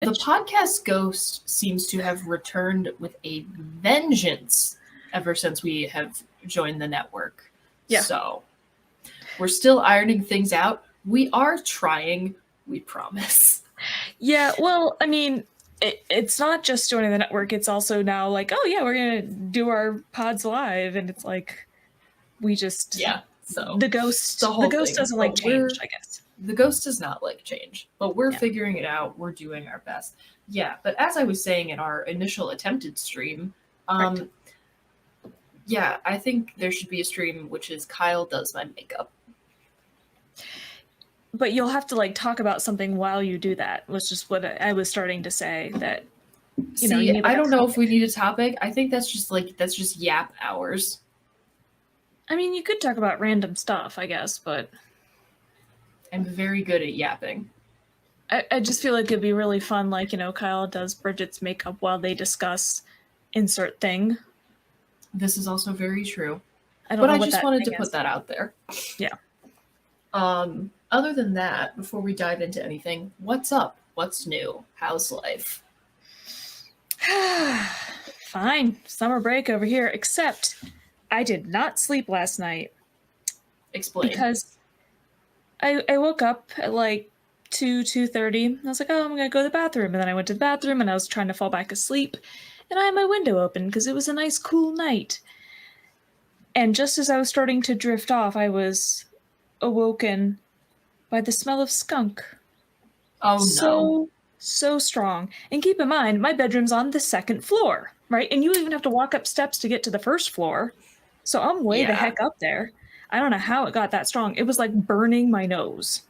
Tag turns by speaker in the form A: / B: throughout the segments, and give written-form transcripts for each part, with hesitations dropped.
A: the podcast ghost seems to have returned with a vengeance ever since we have joined the network.
B: Yeah.
A: So we're still ironing things out. We are trying, we promise.
B: Yeah, well, I mean, it's not just joining the network. It's also now like, oh yeah, we're going to do our pods live. And it's like, we just...
A: Yeah, so...
B: The ghost
A: thing.
B: doesn't like change, I guess.
A: The ghost does not like change, but we're figuring it out. We're doing our best. Yeah, but as I was saying in our initial attempted stream,
B: Right.
A: yeah, I think there should be a stream which is Kyle does my makeup.
B: But you'll have to like talk about something while you do that, was just what I was starting to say, that you know, you need, like,
A: I don't know if we need a topic. I think that's just yap hours.
B: I mean, you could talk about random stuff, I guess, but
A: I'm very good at yapping.
B: I just feel like it'd be really fun, like, you know, Kyle does Bridget's makeup while they discuss insert thing.
A: This is also very true.
B: I don't know
A: I
B: what
A: just
B: that
A: wanted to
B: thing
A: put
B: is.
A: that out there.
B: Yeah.
A: Other than that, before we dive into anything, what's up? What's new? How's life?
B: Fine. Summer break over here, except I did not sleep last night.
A: Explain.
B: Because I woke up at like 2:30. I was like, oh, I'm going to go to the bathroom. And then I went to the bathroom and I was trying to fall back asleep. And I had my window open because it was a nice, cool night. And just as I was starting to drift off, I was awoken by the smell of skunk.
A: Oh, no.
B: So strong. And keep in mind, my bedroom's on the second floor, right? And you even have to walk up steps to get to the first floor. So I'm way the heck up there. I don't know how it got that strong. It was like burning my nose.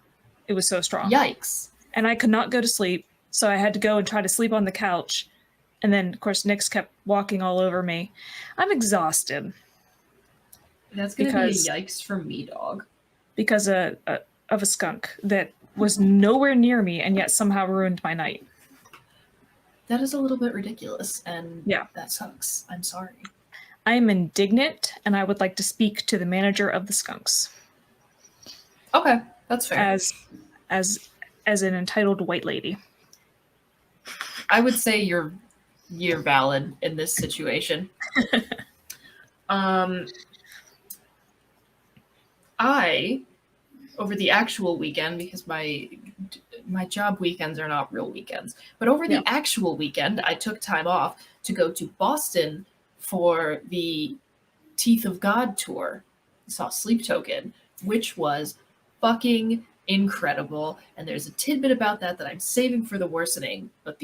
B: It was so strong.
A: Yikes.
B: And I could not go to sleep. So I had to go and try to sleep on the couch. And then, of course, Nyx kept walking all over me. I'm exhausted.
A: That's going to be a yikes for me, dog.
B: Because of a skunk that was nowhere near me and yet somehow ruined my night.
A: That is a little bit ridiculous, and that sucks. I'm sorry.
B: I am indignant, and I would like to speak to the manager of the skunks.
A: Okay, that's fair.
B: As an entitled white lady.
A: I would say you're valid in this situation. I, over the actual weekend, because my job weekends are not real weekends, but over the actual weekend, I took time off to go to Boston for the Teeth of God tour. I saw Sleep Token, which was fucking incredible. And there's a tidbit about that I'm saving for the worsening, but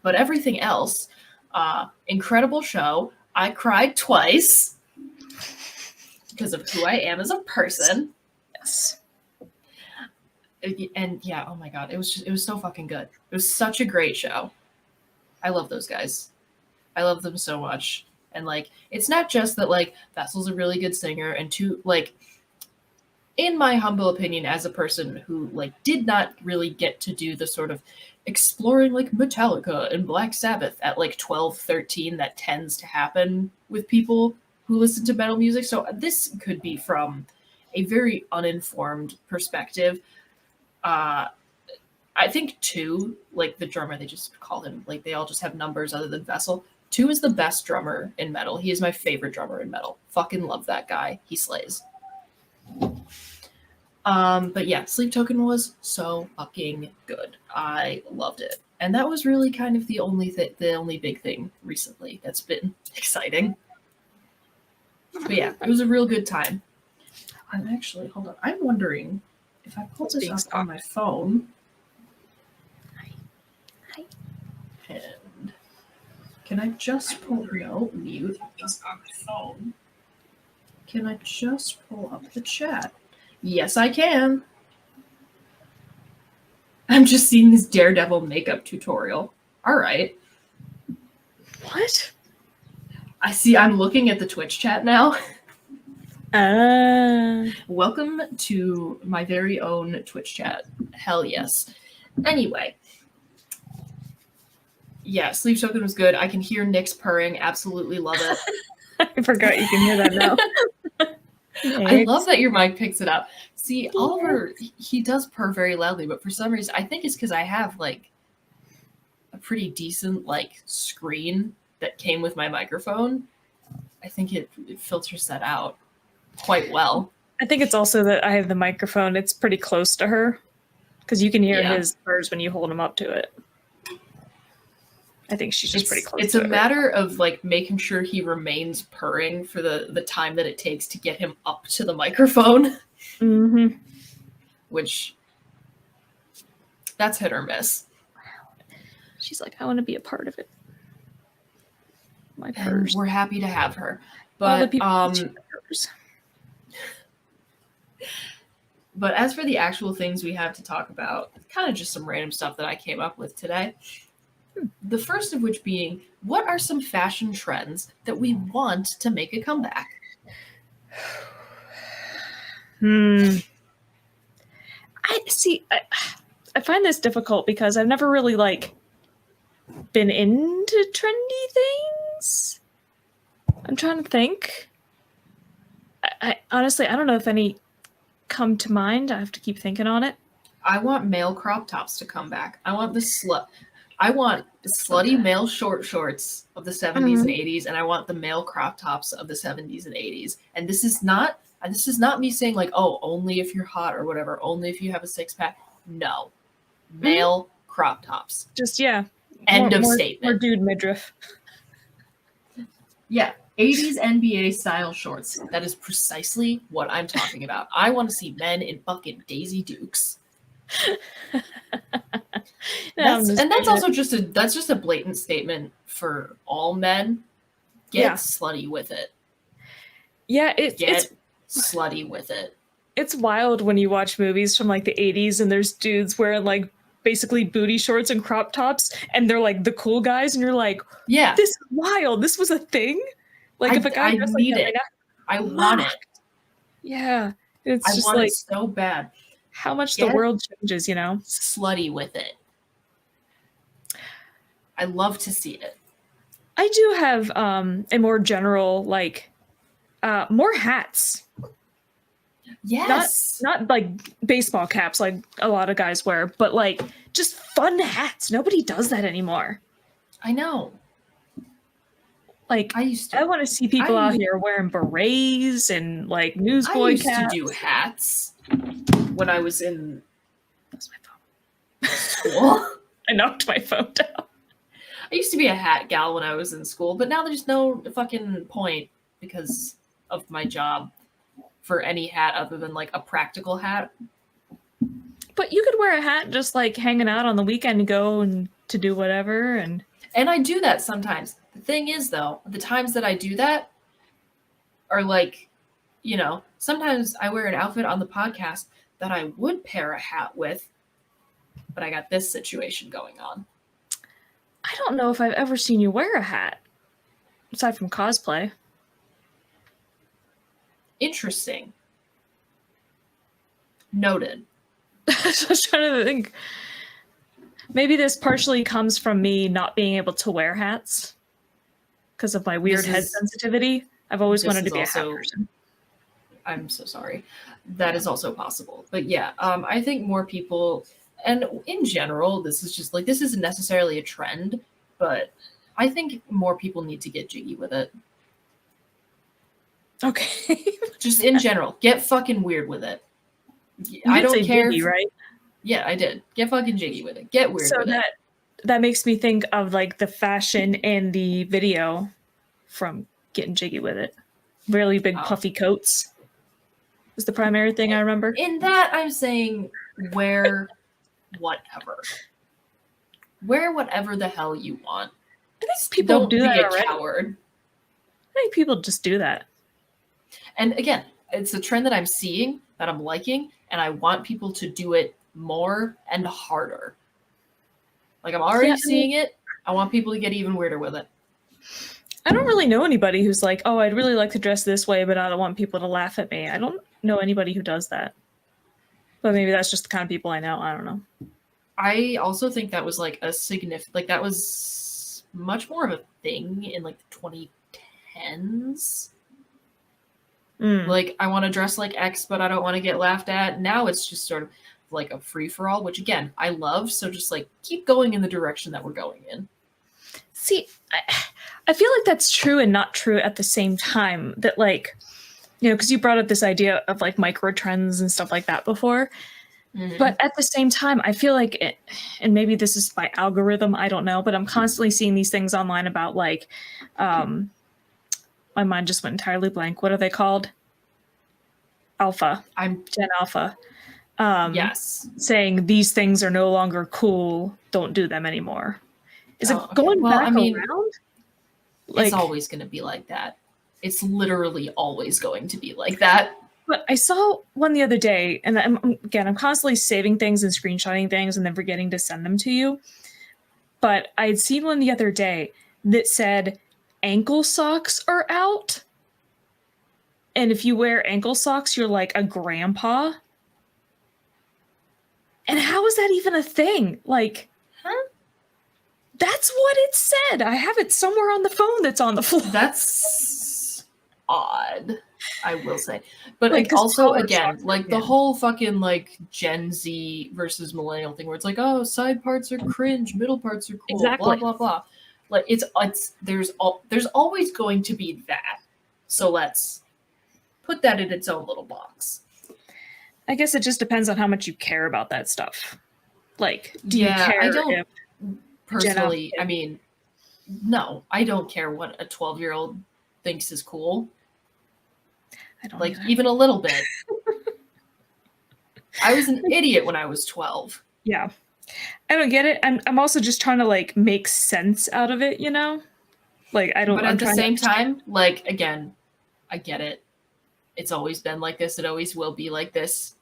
A: but everything else, incredible show. I cried twice because of who I am as a person.
B: Yes.
A: And yeah, oh my God, it was so fucking good. It was such a great show. I love those guys. I love them so much. And like, it's not just that like Vessel's a really good singer, and two, like, in my humble opinion, as a person who like did not really get to do the sort of exploring like Metallica and Black Sabbath at like 12, 13 that tends to happen with people who listen to metal music. So this could be from a very uninformed perspective. I think 2, like the drummer, they just call him, like they all just have numbers other than Vessel. 2 is the best drummer in metal. He is my favorite drummer in metal. Fucking love that guy. He slays. But yeah, Sleep Token was so fucking good. I loved it. And that was really kind of the only big thing recently that's been exciting. But yeah, it was a real good time. I'm actually, hold on. I'm wondering if I pull this up on my phone.
B: Hi.
A: And can I just pull mute this on my phone? Can I just pull up the chat? Yes, I can. I'm just seeing this Daredevil makeup tutorial. All right.
B: What?
A: I'm looking at the Twitch chat now. Welcome to my very own Twitch chat. Hell yes. Anyway. Yeah, Sleep Token was good. I can hear Nyx purring. Absolutely love it.
B: I forgot you can hear that now.
A: I love that your mic picks it up. See, Oliver, he does purr very loudly, but for some reason, I think it's because I have like pretty decent like screen that came with my microphone, I think it filters that out quite well.
B: I think it's also that I have the microphone. It's pretty close to her because you can hear his spurs when you hold him up to it. I think she's just pretty close.
A: It's a matter of like making sure he remains purring for the time that it takes to get him up to the microphone.
B: Mm-hmm.
A: Which that's hit or miss.
B: She's like, I want to be a part of it. My
A: And
B: purrs.
A: we're happy to have her. But but as for the actual things we have to talk about, kind of just some random stuff that I came up with today. The first of which being, what are some fashion trends that we want to make a comeback?
B: I find this difficult because I've never really like been into trendy things. I'm trying to think. I honestly, I don't know if any come to mind. I have to keep thinking on it.
A: I want male crop tops to come back. I want the slutty male short shorts of the 70s and 80s, and I want the male crop tops of the 70s and 80s. And this is not me saying like, oh, only if you're hot or whatever, only if you have a six-pack. No. Male crop tops.
B: Just
A: End of statement.
B: More dude midriff.
A: Yeah. 80s NBA style shorts. That is precisely what I'm talking about. I want to see men in fucking Daisy Dukes. That's also just a blatant statement for all men. Get slutty with it.
B: Yeah, it's
A: slutty with it.
B: It's wild when you watch movies from like the 80s and there's dudes wearing like basically booty shorts and crop tops and they're like the cool guys and you're like, yeah, this is wild. This was a thing. Like if a guy does like that right now,
A: I want it.
B: Yeah. I
A: just want like it so bad.
B: How much the world changes, you know?
A: Slutty with it. I love to see it.
B: I do have a more general like more hats.
A: Yes.
B: Not like baseball caps like a lot of guys wear, but like just fun hats. Nobody does that anymore.
A: I know.
B: Like I want to see people out here wearing berets and like newsboy caps.
A: I used to do hats when I was in
B: That's my phone.
A: School.
B: I knocked my phone down.
A: I used to be a hat gal when I was in school, but now there's no fucking point because of my job for any hat other than like a practical hat.
B: But you could wear a hat just like hanging out on the weekend and go and to do whatever. And
A: I do that sometimes. The thing is though, the times that I do that are like, you know, sometimes I wear an outfit on the podcast that I would pair a hat with, but I got this situation going on.
B: I don't know if I've ever seen you wear a hat aside from cosplay.
A: Interesting. Noted.
B: I was trying to think. Maybe this partially comes from me not being able to wear hats because of my weird head sensitivity. I've always wanted to be a hat person.
A: I'm so sorry. That is also possible. But yeah, I think more people, and in general, this isn't necessarily a trend, but I think more people need to get jiggy with it.
B: Okay.
A: Just in general, get fucking weird with it.
B: I don't care. Jiggy, right?
A: Yeah, I did. Get fucking jiggy with it. Get weird with it.
B: That makes me think of like the fashion in the video from Getting Jiggy with It. Really big puffy coats is the primary thing I remember.
A: In that, I'm saying wear whatever. Wear whatever the hell you want.
B: I think people do that already.
A: Don't be a coward.
B: I think people just do that.
A: And again, it's a trend that I'm seeing, that I'm liking, and I want people to do it more and harder. Like I'm already seeing it. I want people to get even weirder with it.
B: I don't really know anybody who's like, oh, I'd really like to dress this way, but I don't want people to laugh at me. I don't know anybody who does that. But maybe that's just the kind of people I know. I don't know.
A: I also think that was like that was much more of a thing in like the 2010s. Like I want to dress like X, but I don't want to get laughed at. Now it's just sort of like a free for all, which again I love. So just like keep going in the direction that we're going in.
B: See, I feel like that's true and not true at the same time. That like, you know, because you brought up this idea of like micro trends and stuff like that before.
A: Mm-hmm.
B: But at the same time, I feel like it, and maybe this is by algorithm, I don't know, but I'm constantly seeing these things online about like, my mind just went entirely blank. What are they called? Alpha. Gen Alpha.
A: Yes.
B: Saying these things are no longer cool. Don't do them anymore. Is it going back around?
A: Like, it's always going to be like that. It's literally always going to be like that.
B: But I saw one the other day, and I'm constantly saving things and screenshotting things and then forgetting to send them to you. But I had seen one the other day that said ankle socks are out. And if you wear ankle socks, you're like a grandpa. And how is that even a thing? Like,
A: huh?
B: That's what it said. I have it somewhere on the phone that's on the floor.
A: That's odd, I will say. But like, also, again, like the whole fucking like Gen Z versus millennial thing where it's like, oh, side parts are cringe, middle parts are cool,
B: exactly.
A: blah, blah, blah. Like it's there's always going to be that. So let's put that in its own little box.
B: I guess it just depends on how much you care about that stuff. Like, do you care?
A: I don't personally. I mean, no, I don't care what a 12-year-old thinks is cool.
B: I don't
A: like even a little bit. I was an idiot when I was 12.
B: Yeah, I don't get it. I'm also just trying to like make sense out of it, you know? Like I don't.
A: But at the same time, like again, I get it. It's always been like this. It always will be like this.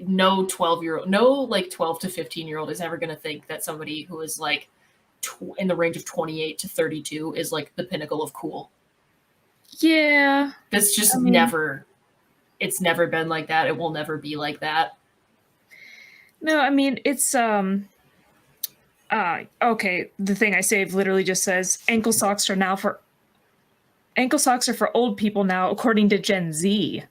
A: No 12-year-old, no like 12 to 15-year-old is ever going to think that somebody who is like in the range of 28 to 32 is like the pinnacle of cool.
B: Yeah.
A: That's just never, it's never been like that. It will never be like that.
B: No, I mean, it's, okay, the thing I saved literally just says ankle socks are for old people now, according to Gen Z.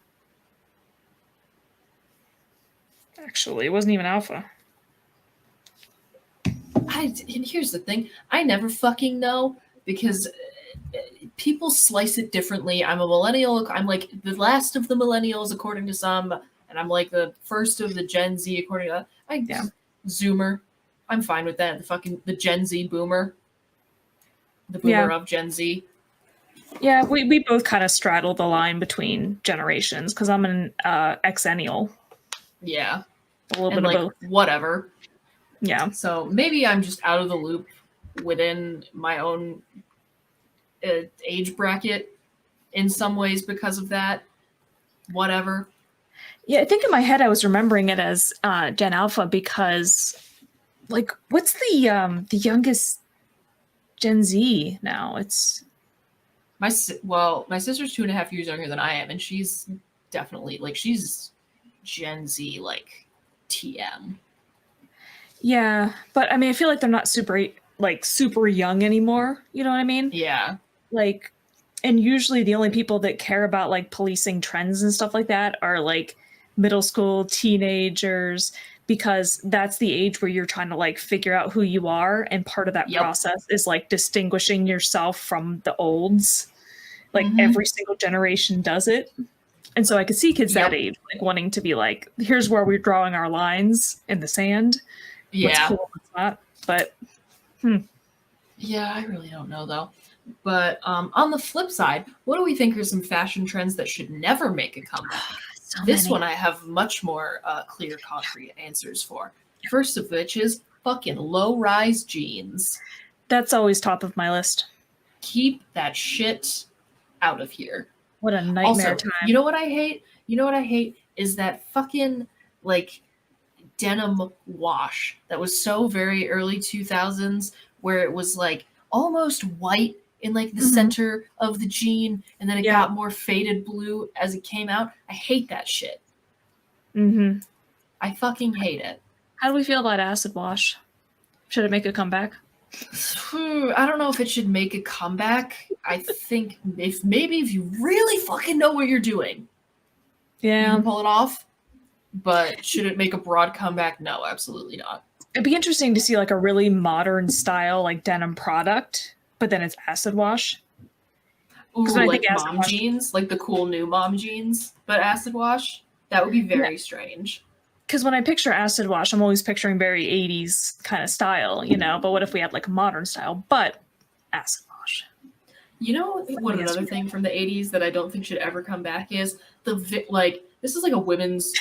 B: Actually, it wasn't even alpha.
A: And here's the thing. I never fucking know because people slice it differently. I'm a millennial. I'm like the last of the millennials, according to some, and I'm like the first of the Gen Z, according to Zoomer. I'm fine with that. The Gen Z boomer. The boomer of Gen Z.
B: Yeah, we both kind of straddle the line between generations because I'm an exennial.
A: Yeah.
B: A little bit of both.
A: Whatever.
B: Yeah.
A: So maybe I'm just out of the loop within my own age bracket in some ways because of that. Whatever.
B: Yeah, I think in my head I was remembering it as Gen Alpha because, like, what's the youngest Gen Z now? It's
A: my sister's 2.5 years younger than I am, and she's definitely like she's Gen Z like TM.
B: Yeah, but I mean, I feel like they're not super young anymore. You know what I mean?
A: Yeah.
B: Like, and usually the only people that care about like policing trends and stuff like that are like middle school teenagers, because that's the age where you're trying to like figure out who you are, and part of that process is like distinguishing yourself from the olds. Like every single generation does it. And so I could see kids that age like wanting to be like, here's where we're drawing our lines in the sand.
A: Yeah.
B: What's cool, what's not. But
A: yeah, I really don't know though. But on the flip side, what do we think are some fashion trends that should never make a comeback? This one I have much more clear, concrete answers for. First of which is fucking low-rise jeans.
B: That's always top of my list.
A: Keep that shit out of here.
B: What a nightmare time.
A: You know what I hate? Is that fucking like denim wash that was so very early 2000s, where it was like almost white in like the center of the jean, and then it got more faded blue as it came out. I hate that shit. I fucking hate it.
B: How do we feel about acid wash? Should it make a comeback?
A: I don't know if it should make a comeback. I think if you really fucking know what you're doing, you can pull it off. But should it make a broad comeback? No, absolutely not.
B: It'd be interesting to see like a really modern style like denim product, but then it's acid wash.
A: Ooh,
B: Because when I think
A: like
B: acid
A: mom
B: wash,
A: jeans, like the cool new mom jeans, but acid wash? That would be
B: yeah.
A: very strange.
B: Because when I picture acid wash, I'm always picturing very 80s kind of style, you know. But what if we had like a modern style, but acid wash?
A: You know what another thing from the 80s that I don't think should ever come back is like this is like a women's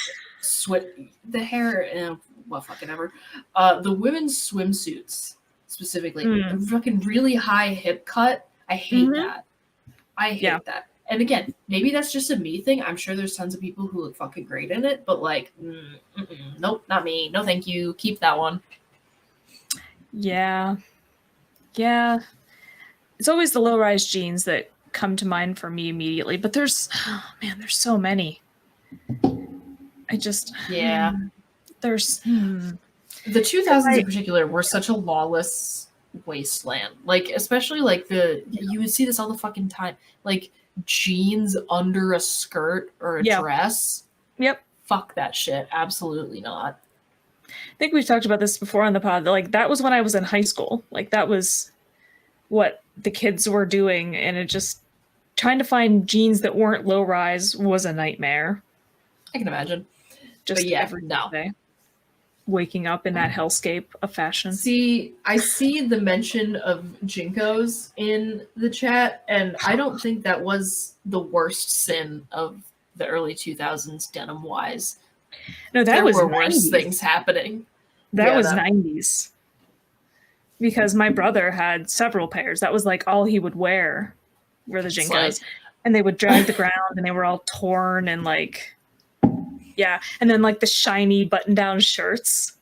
A: the hair well fucking ever. The women's swimsuits specifically. The fucking really high hip cut. I hate that. I hate that. And again, maybe that's just a me thing. I'm sure there's tons of people who look fucking great in it, but like, nope, not me. No, thank you. Keep that one.
B: Yeah. Yeah. It's always the low-rise jeans that come to mind for me immediately, but there's so many. There's
A: the 2000s in particular were such a lawless wasteland. Like, especially like you would see this all the fucking time. Like jeans under a skirt or a dress.
B: Yep.
A: Fuck that shit. Absolutely not.
B: I think we've talked about this before on the pod. Like that was when I was in high school. Like that was what the kids were doing, and it just trying to find jeans that weren't low rise was a nightmare.
A: I can imagine.
B: Just every day. Waking up in that hellscape of fashion.
A: See, I see the mention of Jinkos in the chat, and I don't think that was the worst sin of the early 2000s denim wise.
B: No, that was
A: worse things happening.
B: That was 90s. Because my brother had several pairs. That was like all he would wear were the Jinkos. And they would drag the ground and they were all torn and like and then like the shiny button-down shirts.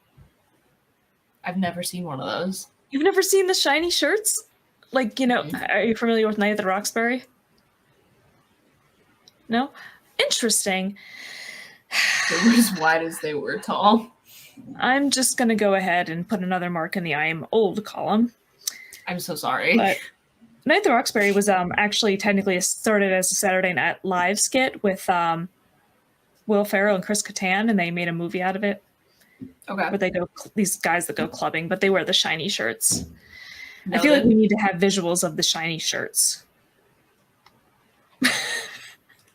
A: I've never seen one of those.
B: You've never seen the shiny shirts? Like, you know, are you familiar with Night at the Roxbury? No? Interesting.
A: They were as wide as they were tall.
B: I'm just going to go ahead and put another mark in the I am old column.
A: I'm so sorry.
B: But Night at the Roxbury was actually technically started as a Saturday Night Live skit with Will Ferrell and Chris Kattan, and they made a movie out of it.
A: Okay.
B: Where they go, these guys that go clubbing, but they wear the shiny shirts. I feel like we need to have visuals of the shiny shirts.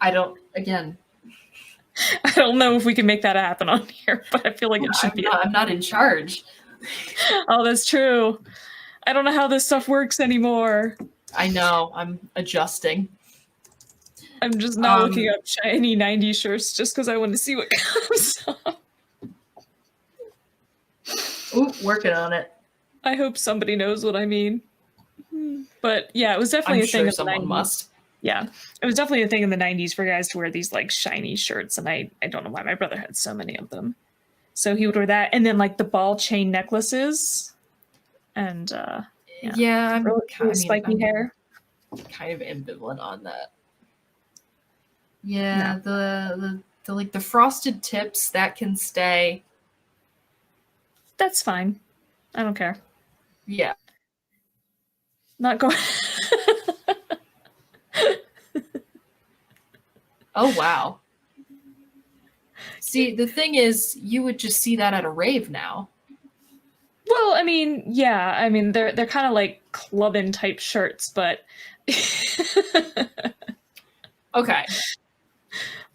A: I don't
B: know if we can make that happen on here, but I feel like it should be.
A: I'm not in charge.
B: Oh, that's true. I don't know how this stuff works anymore.
A: I know. I'm adjusting.
B: I'm just not looking up shiny 90s shirts just because I want to see what comes up.
A: Ooh, working on it.
B: I hope somebody knows what I mean. But yeah, it was definitely a thing.
A: Someone must.
B: Yeah, it was definitely a thing in the 90s for guys to wear these like shiny shirts, and I don't know why my brother had so many of them. So he would wear that, and then like the ball chain necklaces, and
A: I'm
B: spiky hair.
A: Kind of ambivalent on that. Yeah, no. the like the frosted tips that can stay.
B: That's fine. I don't care.
A: Yeah.
B: Not going.
A: Oh wow. See, the thing is, you would just see that at a rave now.
B: Well, I mean, yeah, I mean they're kind of like clubbing type shirts, but
A: okay.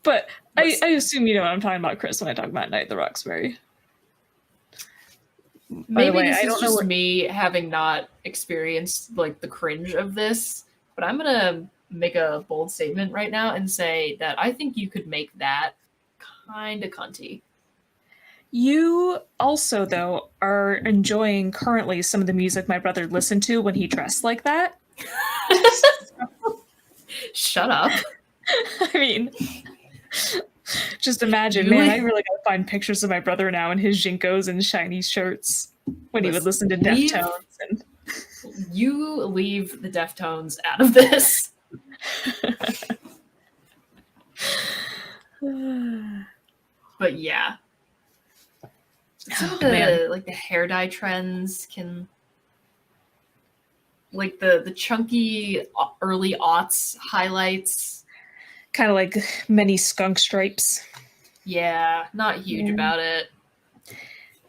B: But I assume you know what I'm talking about, Chris, when I talk about Night at the Roxbury.
A: Maybe this is just me having not experienced like the cringe of this, but I'm gonna make a bold statement right now and say that I think you could make that kind of cunty.
B: You also, though, are enjoying currently some of the music my brother listened to when he dressed like that.
A: Shut up.
B: I mean, just imagine, man, I really gotta find pictures of my brother now in his Jinkos and shiny shirts when he would listen to Deftones. And
A: you leave the Deftones out of this. But yeah. Some of the like the hair dye trends can like the chunky early aughts highlights.
B: Kind of like many skunk stripes.
A: Yeah, not huge
B: Yeah.
A: about it.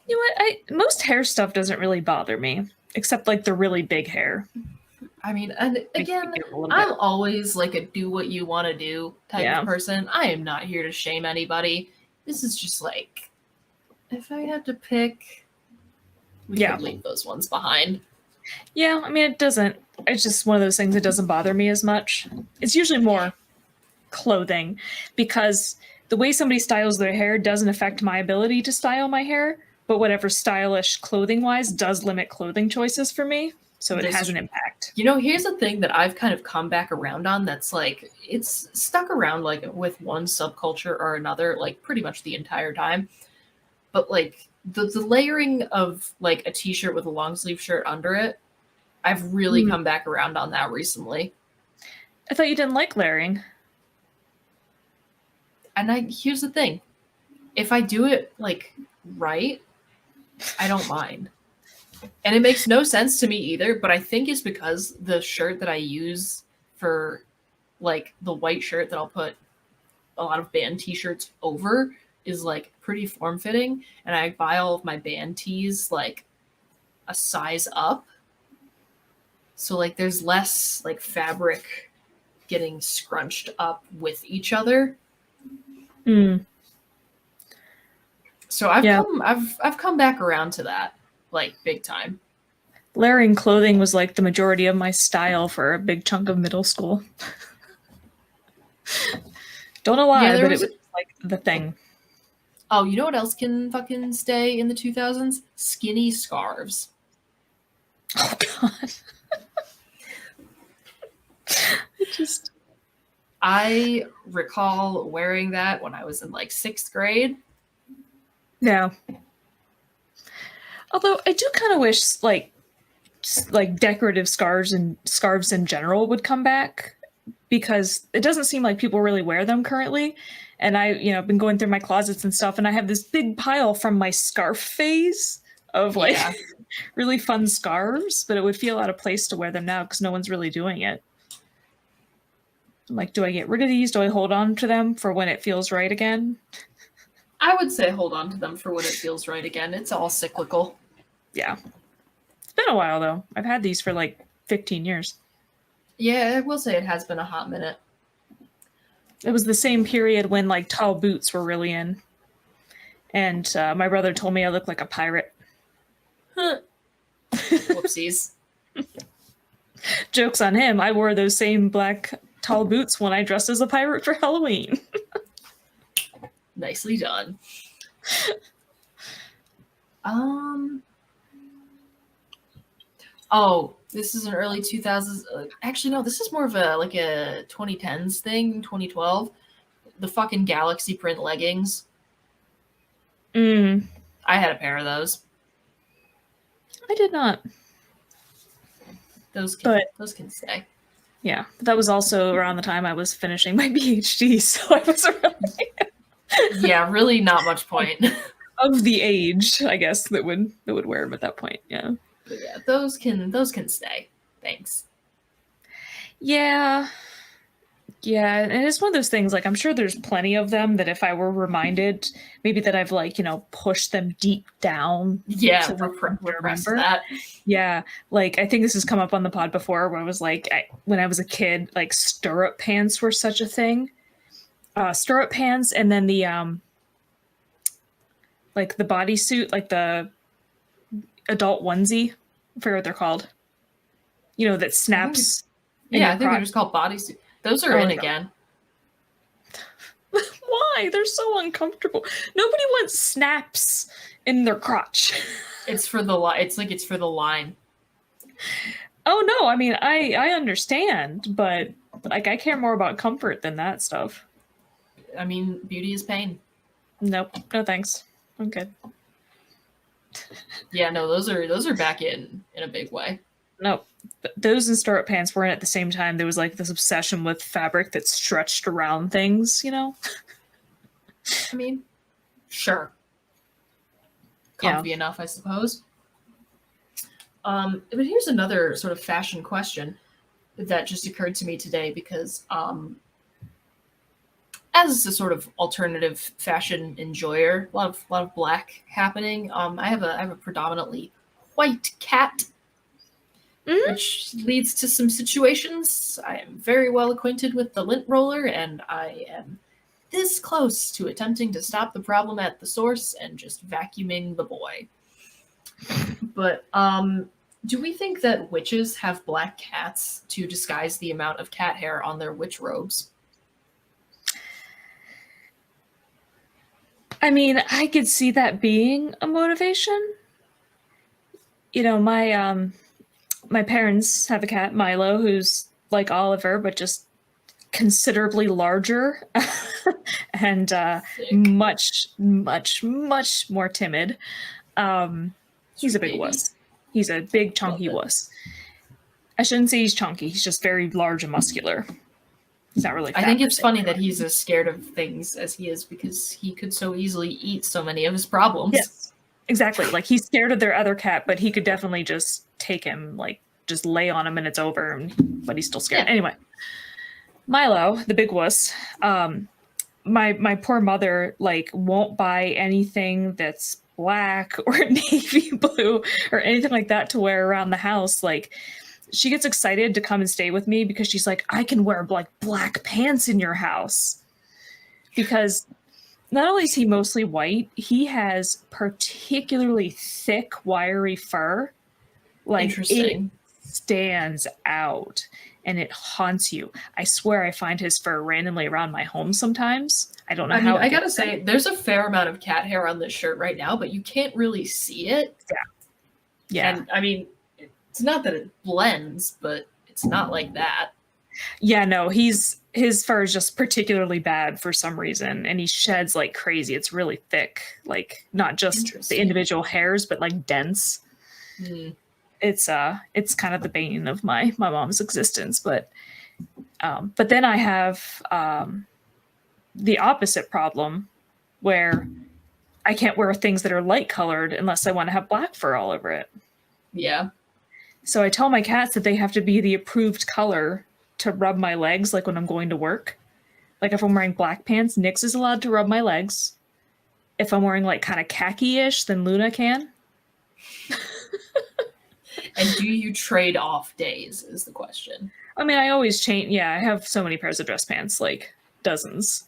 B: You know what? Most hair stuff doesn't really bother me, except like the really big hair.
A: I mean, and
B: Makes me
A: again,
B: get a little
A: I'm
B: bit.
A: always like a do what you want to do type of
B: Yeah.
A: person. I am not here to shame anybody. This is just like, if I had to pick, we
B: Yeah.
A: could leave those ones behind.
B: Yeah, I mean, it doesn't. It's just one of those things that doesn't bother me as much. It's usually more clothing because the way somebody styles their hair doesn't affect my ability to style my hair, but whatever stylish clothing wise does limit clothing choices for me. So it has
A: This,
B: an impact.
A: you know, here's a thing that I've kind of come back around on that's like, it's stuck around like with one subculture or another, like pretty much the entire time. But like the layering of like a t-shirt with a long sleeve shirt under it, I've really
B: Mm.
A: come back around on that recently.
B: I thought you didn't like layering.
A: And here's the thing. If I do it like right, I don't mind. And it makes no sense to me either, but I think it's because the shirt that I use for like the white shirt that I'll put a lot of band t-shirts over is like pretty form-fitting, and I buy all of my band tees like a size up. So like there's less like fabric getting scrunched up with each other.
B: Mm.
A: So
B: Yeah.
A: I've come back around to that like big time.
B: Layering clothing was like the majority of my style for a big chunk of middle school. Don't know why,
A: Yeah, there
B: but it
A: was
B: was like the thing.
A: Oh, you know what else can fucking stay in the 2000s? Skinny scarves.
B: Oh god. It just
A: I recall wearing that when I was in like 6th grade.
B: yeah. Although I do kind of wish like decorative scarves in general would come back because it doesn't seem like people really wear them currently. And I've been going through my closets and stuff, and I have this big pile from my scarf phase of like
A: Yeah.
B: really fun scarves, but it would feel out of place to wear them now because no one's really doing it. I'm like, do I get rid of these? Do I hold on to them for when it feels right again?
A: I would say hold on to them for when it feels right again. It's all cyclical.
B: Yeah. It's been a while though. I've had these for like 15 years.
A: Yeah, I will say it has been a hot minute.
B: It was the same period when like tall boots were really in. And my brother told me I looked like a pirate.
A: Whoopsies.
B: Joke's on him. I wore those same black tall boots when I dressed as a pirate for Halloween.
A: Nicely done. Oh, this is an early 2000s. Actually, no, this is more of a 2010s thing, 2012. The fucking galaxy print leggings.
B: Mm,
A: I had a pair of those.
B: I did not.
A: Those
B: But
A: can stay.
B: yeah, that was also around the time I was finishing my PhD, so I wasn't really
A: Yeah, really not much point.
B: of the age, I guess, that would wear them at that point. Yeah.
A: But yeah, those can stay. Thanks.
B: Yeah. Yeah, and it's one of those things, like, I'm sure there's plenty of them that if I were reminded, maybe that I've, like, pushed them deep down
A: Yeah,
B: to
A: repress
B: remember.
A: that.
B: Yeah, like, I think this has come up on the pod before where I was like, when I was a kid, like, stirrup pants were such a thing. Stirrup pants, and then the, like, the bodysuit, like, the adult onesie, I forget what they're called. That snaps. in
A: Yeah,
B: your
A: I think they're
B: crotch.
A: just called bodysuit. Those are
B: Oh,
A: in
B: no.
A: again.
B: Why? They're so uncomfortable. Nobody wants snaps in their crotch.
A: It's for the line. It's for the line.
B: Oh no, I mean I understand, but like I care more about comfort than that stuff.
A: I mean, beauty is pain.
B: Nope. No thanks. I'm good.
A: Yeah, no, those are back in a big way.
B: Nope. But those and stirrup pants were in at the same time. There was like this obsession with fabric that stretched around things.
A: I mean, sure. Comfy enough, I suppose. But here's another sort of fashion question that just occurred to me today because as a sort of alternative fashion enjoyer, a lot of black happening. I have a predominantly white cat, which leads to some situations. I am very well acquainted with the lint roller, and I am this close to attempting to stop the problem at the source and just vacuuming the boy. But do we think that witches have black cats to disguise the amount of cat hair on their witch robes?
B: I mean, I could see that being a motivation. You know, my parents have a cat, Milo, who's like Oliver, but just considerably larger and much more timid. He's a big wuss. He's a big chunky wuss. I shouldn't say he's chunky. He's just very large and muscular. He's not really fat.
A: I think it's funny that he's as scared of things as he is because he could so easily eat so many of his problems.
B: Yes, exactly. Like, he's scared of their other cat, but he could definitely just take him, like, just lay on him and it's over, but he's still scared. Yeah. Anyway, Milo, the big wuss, my poor mother, like, won't buy anything that's black or navy blue or anything like that to wear around the house. Like, she gets excited to come and stay with me because she's like, I can wear like black pants in your house. Because not only is he mostly white, he has particularly thick, wiry fur. Like, it stands out and it haunts you. I swear I find his fur randomly around my home sometimes. I don't know how.
A: I gotta say, there's a fair amount of cat hair on this shirt right now, but you can't really see it.
B: Yeah.
A: And I mean, it's not that it blends, but it's not like that.
B: Yeah, no, his fur is just particularly bad for some reason, and he sheds like crazy. It's really thick, like not just the individual hairs, but like dense. It's kind of the bane of my mom's existence. But then I have the opposite problem, where I can't wear things that are light colored unless I want to have black fur all over it.
A: Yeah.
B: So I tell my cats that they have to be the approved color to rub my legs, like when I'm going to work. Like, if I'm wearing black pants, Nyx is allowed to rub my legs. If I'm wearing like kind of khaki-ish, then Luna can.
A: And do you trade off days is the question.
B: I mean, I always change. Yeah, I have so many pairs of dress pants, like dozens.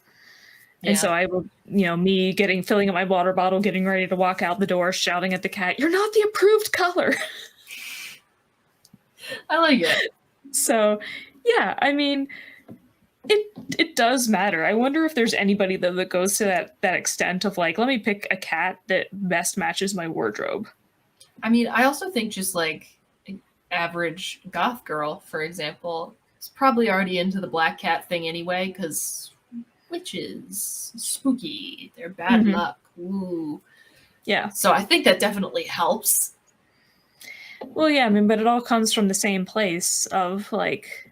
B: Yeah. And so I will, me filling up my water bottle, getting ready to walk out the door, shouting at the cat, "You're not the approved color."
A: I like it.
B: So, yeah, I mean, it does matter. I wonder if there's anybody though that goes to that extent of like, let me pick a cat that best matches my wardrobe.
A: I mean, I also think just like an average goth girl, for example, is probably already into the black cat thing anyway, because witches, spooky, they're bad luck. Ooh.
B: Yeah.
A: So I think that definitely helps.
B: Well, yeah, I mean, but it all comes from the same place of like,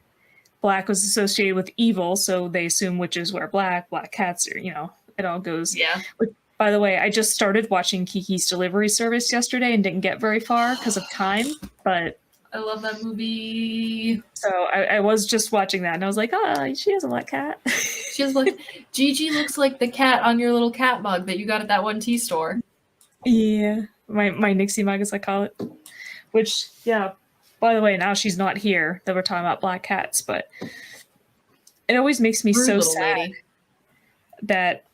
B: black was associated with evil, so they assume witches wear black cats are, it all goes.
A: Yeah.
B: By the way, I just started watching Kiki's Delivery Service yesterday and didn't get very far because of time, but
A: I love that movie.
B: So I was just watching that and I was like, she has a black cat.
A: She has like, Gigi looks like the cat on your little cat mug that you got at that one tea store.
B: Yeah, my Nixie mug, as I call it. Which, yeah, by the way, now she's not here that we're talking about black cats, but it always makes me so sad that,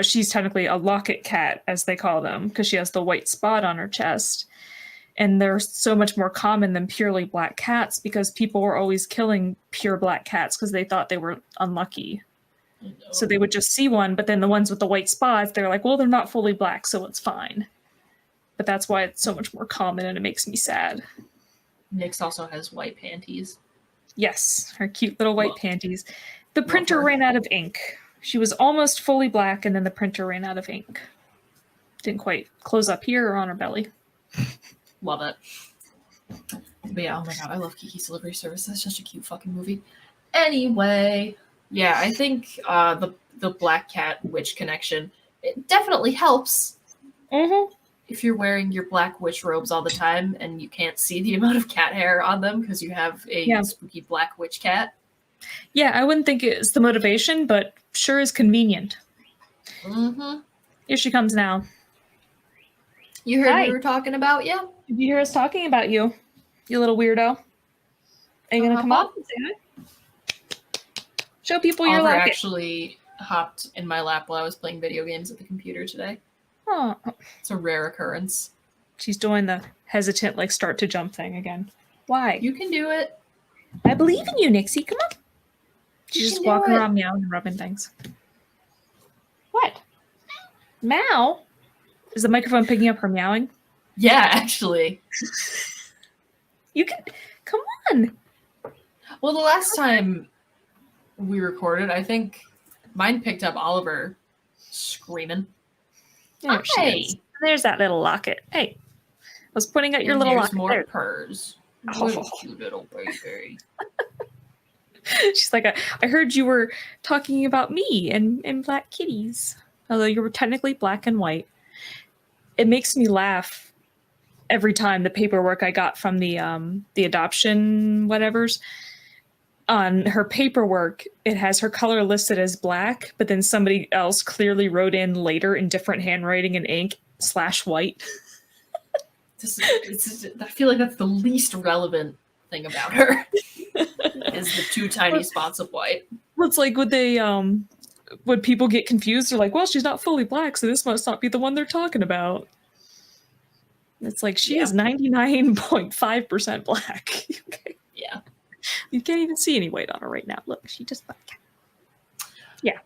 B: she's technically a locket cat, as they call them, because she has the white spot on her chest. And they're so much more common than purely black cats because people were always killing pure black cats because they thought they were unlucky. So they would just see one, but then the ones with the white spots, they're like, well, they're not fully black, so it's fine. But that's why it's so much more common, and it makes me sad.
A: Nyx also has white panties.
B: Yes, her cute little white panties. The printer ran out of ink. She was almost fully black, and then the printer ran out of ink. Didn't quite close up here or on her belly.
A: Love it. But yeah, oh my god, I love Kiki's Delivery Service. That's such a cute fucking movie. Anyway, yeah, I think the black cat witch connection, it definitely helps.
B: Mm-hmm.
A: If you're wearing your black witch robes all the time and you can't see the amount of cat hair on them because you have a spooky black witch cat.
B: Yeah, I wouldn't think it's the motivation, but sure is convenient.
A: Mm-hmm.
B: Here she comes now.
A: You heard
B: Hi.
A: we were talking about you?
B: Did you hear us talking about you? You little weirdo. Are you gonna come
A: Hop
B: up and say hi? Show people your
A: Oliver
B: locket.
A: actually hopped in my lap while I was playing video games at the computer today.
B: Oh,
A: It's a rare occurrence.
B: she's doing the hesitant, like, start to jump thing again. Why?
A: You can do it.
B: I believe in you, Nixie. Come on.
A: You
B: She's
A: can
B: just
A: do
B: walking
A: it.
B: around meowing and rubbing things. What? Meow? Is the microphone picking up her meowing?
A: Yeah, actually.
B: You can. Come on.
A: Well, the last time we recorded, I think mine picked up Oliver screaming.
B: There she
A: Hi.
B: is. There's that little locket. Hey, I was pointing at your
A: And
B: little
A: there's
B: locket.
A: more
B: There.
A: purrs.
B: Oh.
A: What a cute little baby.
B: She's like, I heard you were talking about me and black kitties. Although you were technically black and white. It makes me laugh every time the paperwork I got from the adoption whatevers. On her paperwork, it has her color listed as black, but then somebody else clearly wrote in later in different handwriting and ink /white.
A: I feel like that's the least relevant thing about her. Is the 2 tiny spots of white.
B: Well, it's like would people get confused? They're like, well, she's not fully black, so this must not be the one they're talking about. It's like she is 99.5% black. Okay.
A: Yeah.
B: You can't even see any white on her right now. Look, she just black. Yeah.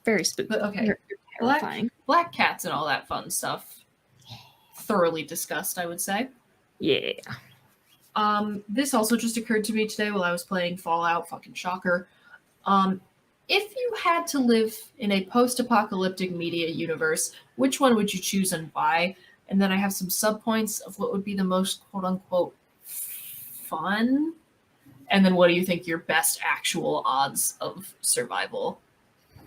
B: Very spooky.
A: But okay.
B: You're terrifying.
A: Black cats and all that fun stuff. Thoroughly discussed, I would say.
B: Yeah.
A: This also just occurred to me today while I was playing Fallout. Fucking shocker. If you had to live in a post-apocalyptic media universe, which one would you choose and why? And then I have some subpoints of what would be the most quote-unquote fun. And then what do you think your best actual odds of survival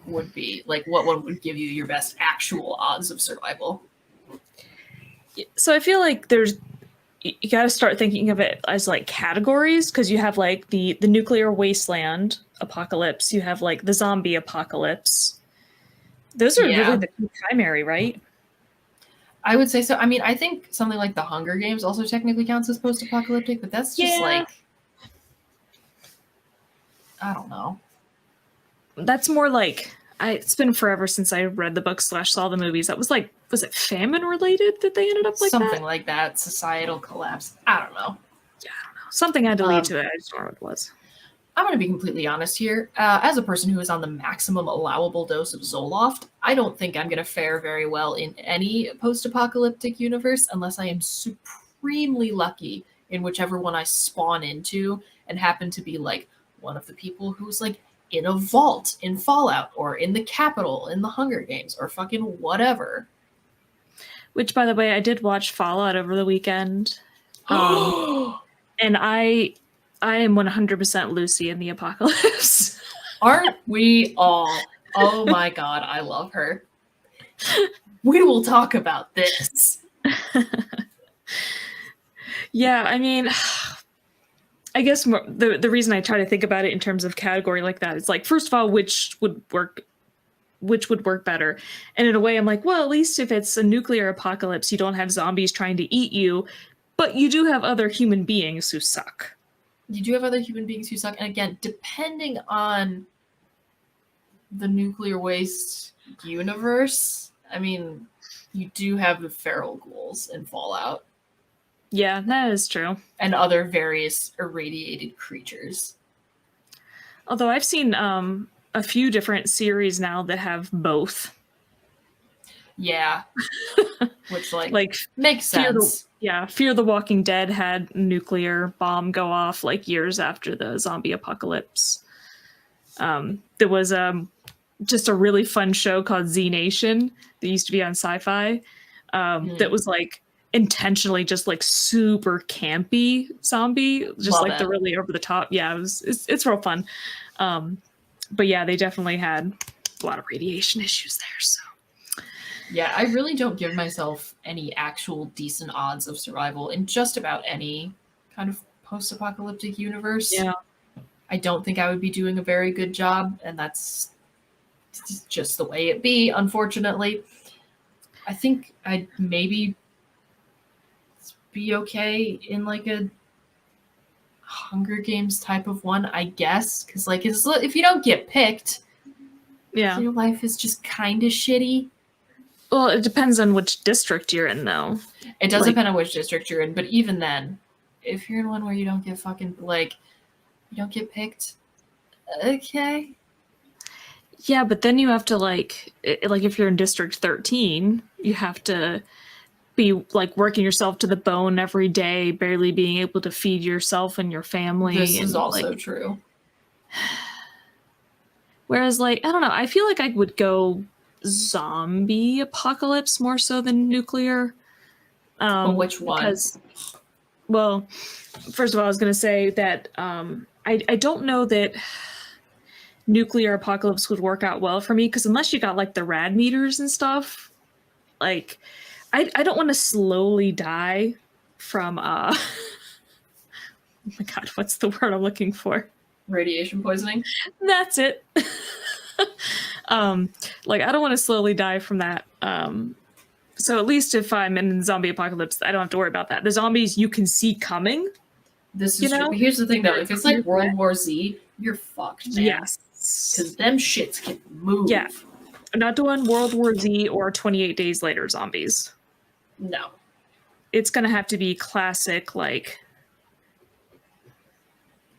A: would be? Like, what one would give you your best actual odds of survival?
B: So I feel like you got to start thinking of it as like categories, because you have like the nuclear wasteland apocalypse, you have like the zombie apocalypse. Those are really the two primary, right?
A: I would say so. I mean, I think something like the Hunger Games also technically counts as post-apocalyptic, but that's just like, I don't know.
B: That's more like, it's been forever since I read the book / saw the movies. That was like, was it famine related that they ended up like
A: something
B: that?
A: like that. Societal collapse. I don't know.
B: Yeah, I don't know. Something had to lead to it. I just don't know what it was.
A: I'm going to be completely honest here. As a person who is on the maximum allowable dose of Zoloft, I don't think I'm going to fare very well in any post-apocalyptic universe unless I am supremely lucky in whichever one I spawn into and happen to be like one of the people who's like in a vault in Fallout or in the Capitol in the Hunger Games or fucking whatever.
B: Which, by the way, I did watch Fallout over the weekend. And I am 100% Lucy in the apocalypse.
A: Aren't we all? Oh my god, I love her. We will talk about this. Yeah,
B: I mean, I guess the reason I try to think about it in terms of category like that is like, first of all, which would work better. And in a way, I'm like, well, at least if it's a nuclear apocalypse, you don't have zombies trying to eat you, but you do have other human beings who suck.
A: You do have other human beings who suck. And again, depending on the nuclear waste universe, I mean, you do have the feral ghouls in Fallout.
B: Yeah, that is true.
A: And other various irradiated creatures.
B: Although I've seen a few different series now that have both.
A: Yeah. Which like makes sense.
B: Fear the Walking Dead had nuclear bomb go off like years after the zombie apocalypse. There was just a really fun show called Z Nation that used to be on Sci-Fi that was like intentionally just like super campy zombie, just
A: Love
B: like
A: it.
B: the really over the top. Yeah, it's real fun. But yeah, they definitely had a lot of radiation issues there. So
A: yeah, I really don't give myself any actual decent odds of survival in just about any kind of post-apocalyptic universe.
B: yeah,
A: I don't think I would be doing a very good job, and that's just the way it be, unfortunately. I think I'd maybe be okay in like a Hunger Games type of one, I guess, because like if you don't get picked,
B: Yeah.
A: your life is just kind of shitty.
B: Well, it depends on which district you're in, though.
A: It does depend on which district you're in, but even then, if you're in one where you don't get fucking like you don't get picked, okay.
B: Yeah, but then you have to like if you're in District 13, you have to be like working yourself to the bone every day, barely being able to feed yourself and your family.
A: This is also
B: like,
A: true.
B: Whereas, like, I don't know, I feel like I would go zombie apocalypse more so than nuclear.
A: But which one?
B: Because, well, first of all, I was going to say that I don't know that nuclear apocalypse would work out well for me, because unless you got like the rad meters and stuff, like I don't want to slowly die from oh my god, what's the word I'm looking for?
A: Radiation poisoning?
B: That's it. Like I don't want to slowly die from that. So at least if I'm in zombie apocalypse, I don't have to worry about that. The zombies you can see coming.
A: This is true. But here's the thing though, if it's like World War Z, you're fucked, man.
B: Yes.
A: Because them shits can move.
B: Yeah. I'm not doing World War Z or 28 Days Later zombies.
A: No.
B: It's gonna have to be classic, like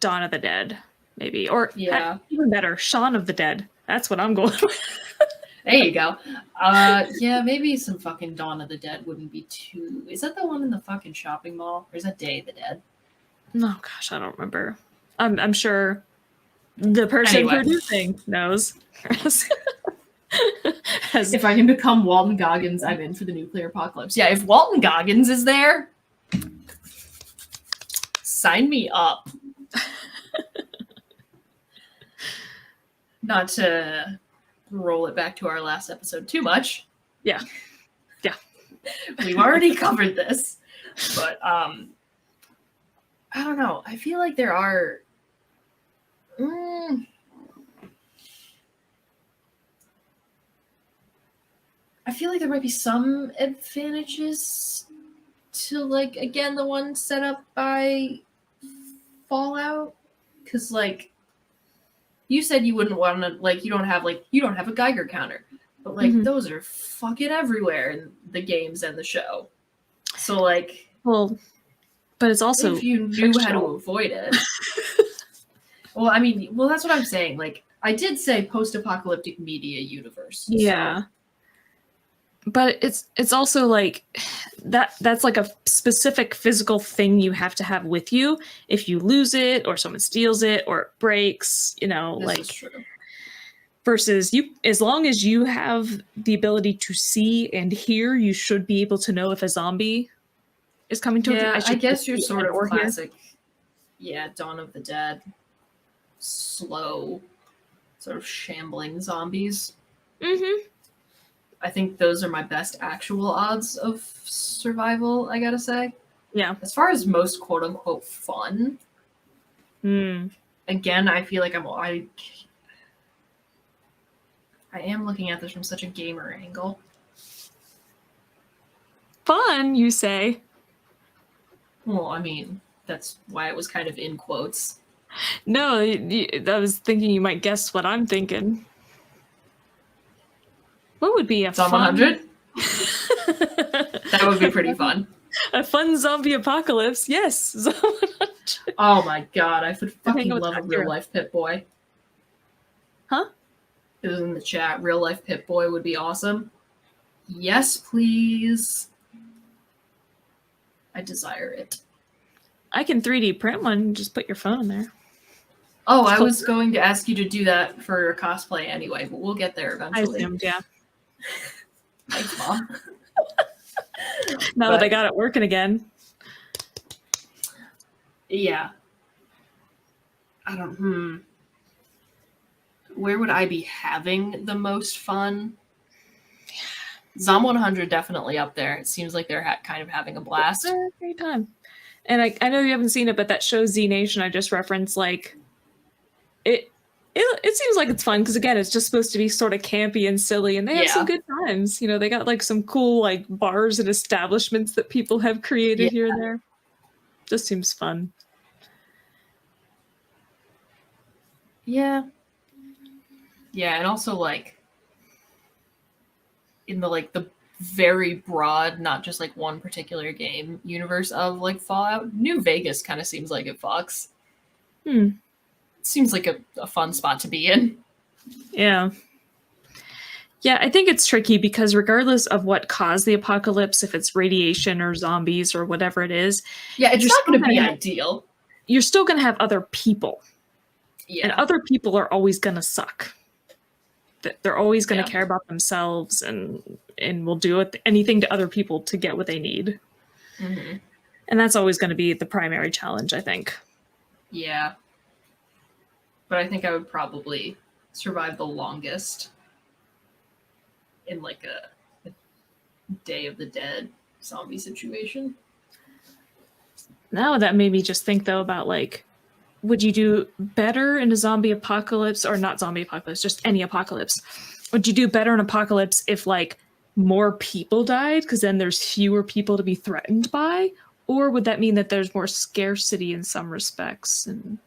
B: Dawn of the Dead, maybe. Or even better, Shaun of the Dead. That's what I'm going with.
A: There you go. Yeah, maybe some fucking Dawn of the Dead wouldn't be too... Is that the one in the fucking shopping mall? Or is that Day of the Dead?
B: No, gosh, I don't remember. I'm sure the person producing knows.
A: If I can become Walton Goggins, I'm in for the nuclear apocalypse. Yeah, if Walton Goggins is there, sign me up. Not to roll it back to our last episode too much.
B: Yeah.
A: We've already covered this. But I don't know. I feel like there are I feel like there might be some advantages to, like, again, the one set up by Fallout. Because, like, you said you wouldn't want to, like, you don't have a Geiger counter. But, like, those are fucking everywhere in the games and the show. So, like...
B: Well, but it's also...
A: If you knew how to avoid it... Well, I mean, that's what I'm saying. Like, I did say post-apocalyptic media universe.
B: Yeah. So. But it's also like that's like a specific physical thing you have to have with you. If you lose it or someone steals it or it breaks, you know,
A: this
B: like
A: is true.
B: Versus you, as long as you have the ability to see and hear, you should be able to know if a zombie is coming to you.
A: Yeah, I guess you're sort of classic. Yeah, Dawn of the Dead. Slow, sort of shambling zombies.
B: Mm-hmm.
A: I think those are my best actual odds of survival, I gotta say.
B: Yeah.
A: As far as most quote-unquote fun, again, I feel like I am looking at this from such a gamer angle.
B: Fun, you say?
A: Well, I mean, that's why it was kind of in quotes.
B: No, I was thinking you might guess what I'm thinking. What would be a
A: Zom 100? That would be pretty fun.
B: A fun zombie apocalypse, yes. Zom 100.
A: Oh my god, I would fucking love a real-life Pip-Boy.
B: Huh?
A: It was in the chat. Real-life Pip-Boy would be awesome. Yes, please. I desire it.
B: I can 3D print one. Just put your phone in there.
A: Oh, I was going to ask you to do that for your cosplay anyway, but we'll get there eventually.
B: I assumed, yeah.
A: Thanks, Mom.
B: Now that I got it working again.
A: Yeah. I don't... Where would I be having the most fun? Zom 100 definitely up there. It seems like they're kind of having a blast.
B: Great time. And I know you haven't seen it, but that show Z Nation I just referenced, like, it seems like it's fun because again, it's just supposed to be sort of campy and silly, and they have some
A: Yeah.
B: good times. You know, they got like some cool like bars and establishments that people have created
A: Yeah.
B: here and there. Just seems fun.
A: Yeah. Yeah, and also like in the very broad, not just like one particular game universe of like Fallout, New Vegas kind of seems like it fucks.
B: Hmm.
A: It seems like a fun spot to be in.
B: Yeah. Yeah, I think it's tricky because regardless of what caused the apocalypse, if it's radiation or zombies or whatever it is,
A: Yeah, it's
B: you're
A: not
B: still
A: going to be
B: gonna have,
A: ideal.
B: you're still going to have other people, and
A: Yeah.
B: other people are always going to suck. They're always going to
A: Yeah.
B: care about themselves and will do anything to other people to get what they need.
A: Mm-hmm.
B: And that's always going to be the primary challenge, I think.
A: Yeah. But I think I would probably survive the longest in like a Day of the Dead zombie situation.
B: Now that made me just think though about like, would you do better in a zombie apocalypse, or not zombie apocalypse, just any apocalypse? Would you do better in apocalypse if like more people died because then there's fewer people to be threatened by? Or would that mean that there's more scarcity in some respects? And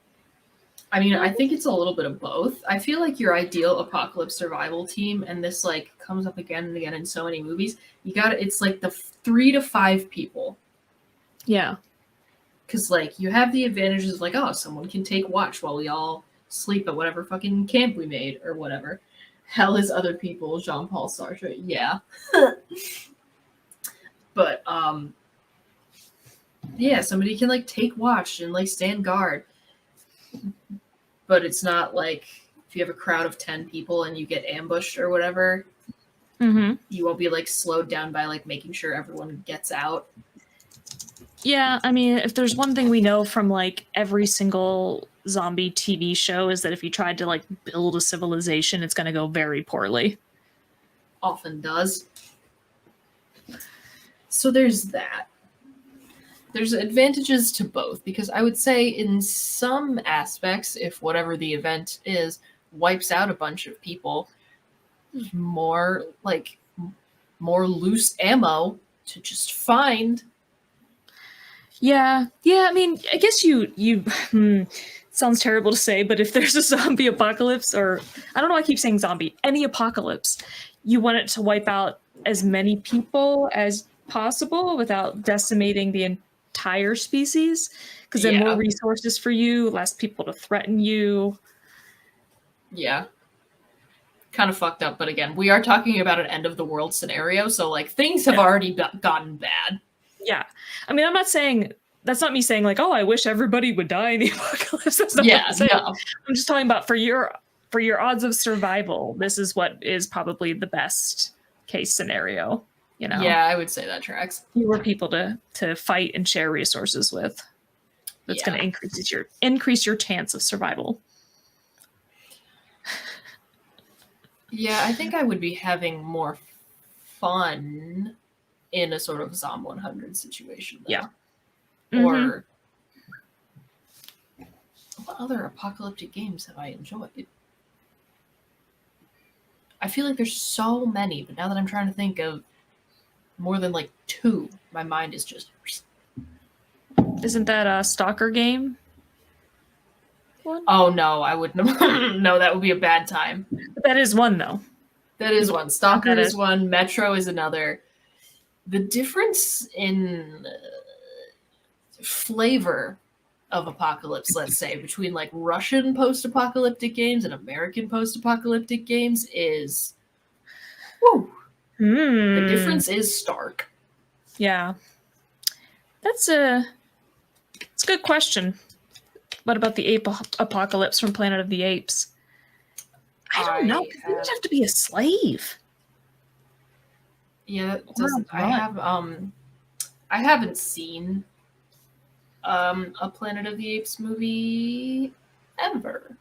A: I mean, I think it's a little bit of both. I feel like your ideal apocalypse survival team, and this like comes up again and again in so many movies, it's like the 3 to 5 people.
B: yeah.
A: Because, like, you have the advantages of, like, oh, someone can take watch while we all sleep at whatever fucking camp we made or whatever. Hell is other people, Jean-Paul Sartre, yeah. But, yeah, somebody can, like, take watch and, like, stand guard. But it's not, like, if you have a crowd of 10 people and you get ambushed or whatever, you won't be, like, slowed down by, like, making sure everyone gets out.
B: Yeah, I mean, if there's one thing we know from like every single zombie TV show is that if you tried to like build a civilization, it's going to go very poorly.
A: Often does. So there's that. There's advantages to both, because I would say in some aspects, if whatever the event is wipes out a bunch of people, there's more loose ammo to just find.
B: Yeah, I mean, I guess you sounds terrible to say, but if there's a zombie apocalypse, or I don't know, I keep saying zombie, any apocalypse, you want it to wipe out as many people as possible without decimating the entire species, because then more resources for you, less people to threaten you.
A: Yeah. Kind of fucked up, but again, we are talking about an end of the world scenario, so like things have already gotten bad.
B: Yeah. I mean, that's not me saying like, oh, I wish everybody would die in the apocalypse. That's not
A: Yeah,
B: what I'm saying.
A: no.
B: I'm just talking about for your odds of survival, this is what is probably the best case scenario, you know?
A: Yeah, I would say that tracks.
B: Fewer people to fight and share resources with. That's going to increase your chance of survival.
A: Yeah, I think I would be having more fun in a sort of Zom 100 situation, though.
B: Yeah.
A: Or what other apocalyptic games have I enjoyed? I feel like there's so many, but now that I'm trying to think of more than like 2, my mind is just...
B: Isn't that a Stalker game? One?
A: Oh, no, I wouldn't. No, that would be a bad time.
B: But that is one, though.
A: That is one. Stalker is one. Metro is another. The difference in flavor of apocalypse, let's say, between like Russian post-apocalyptic games and American post-apocalyptic games is... Whew, the difference is stark.
B: Yeah. That's a good question. What about the ape apocalypse from Planet of the Apes? I don't know. You would have to be a slave.
A: Yeah, I haven't seen a Planet of the Apes movie ever.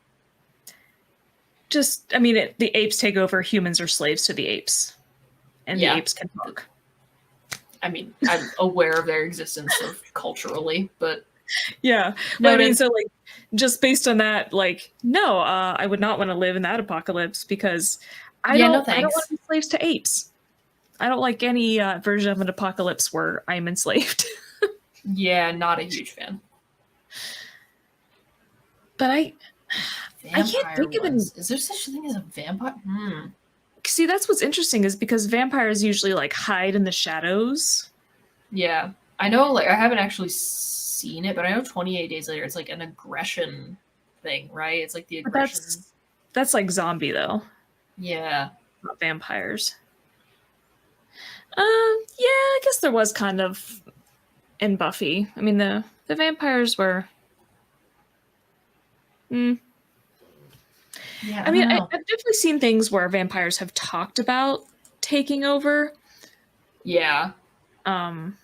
B: Just, I mean, the apes take over, humans are slaves to the apes. And the apes can talk.
A: I mean, I'm aware of their existence culturally, but
B: Yeah. But I mean,
A: Noted.
B: so like, just based on that, like, no, I would not want to live in that apocalypse because
A: Yeah, no
B: I don't want
A: thanks.
B: to be slaves to apes. I don't like any version of an apocalypse where I'm enslaved.
A: Yeah, not a huge fan.
B: But I can't
A: Vampire
B: think of any.
A: ones. Is there such a thing as a vampire? Hmm.
B: See, that's what's interesting is because vampires usually like hide in the shadows.
A: Yeah. I know, like, I haven't actually seen it, but I know 28 Days Later, it's like an aggression thing, right? It's like the
B: But
A: aggression.
B: that's like zombie though,
A: Yeah.
B: not vampires. Yeah, I guess there was kind of in Buffy. I mean, the vampires were. Mm,
A: Yeah,
B: I
A: I
B: mean,
A: don't know.
B: I've definitely seen things where vampires have talked about taking over.
A: Yeah.
B: Um,